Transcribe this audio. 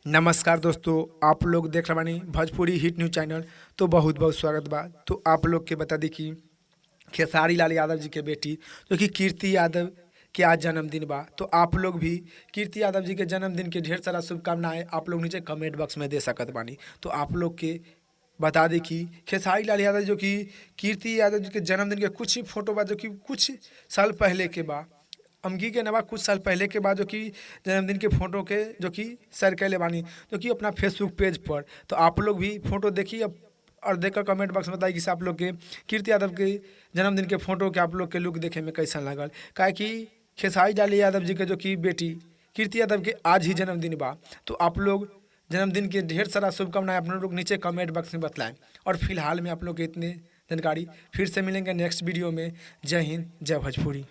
नमस्कार दोस्तों, आप लोग देख रहे बानी भोजपुरी हिट न्यूज चैनल। तो बहुत बहुत स्वागत बा। तो आप लोग के बता दी कि खेसारी लाल यादव जी के बेटी जो कि कीर्ति यादव के आज जन्मदिन बा। तो आप लोग भी कीर्ति यादव जी के जन्मदिन के ढेर सारा शुभकामनाएं आप लोग नीचे कमेंट बॉक्स में दे सकत बानी। तो आप लोग के बता दी कि खेसारी लाल यादव जो कि कीर्ति यादव जी के जन्मदिन के कुछ ही फोटो बा जो कि कुछ साल पहले के बा। अमकी के नवा कुछ साल पहले के बाद जो कि जन्मदिन के फोटो के जो कि शेयर कैले बानी जो कि अपना फेसबुक पेज पर। तो आप लोग भी फोटो देखिए और देखकर कमेंट बॉक्स में बताइए कि आप लोग के कीर्ति यादव के जन्मदिन के फोटो के आप लोग के लुक देखे में कैसा लागल। काहे कि खेसारी लाल यादव जी के जो कि बेटी कीर्ति यादव के आज ही जन्मदिन बा। तो आप लोग जन्मदिन के ढेर सारा शुभकामनाएं आप लोग नीचे कमेंट बॉक्स में बतलाएं। और फिलहाल में आप लोग के इतने जानकारी फिर से मिलेंगे नेक्स्ट वीडियो में। जय हिंद, जय भोजपुरी।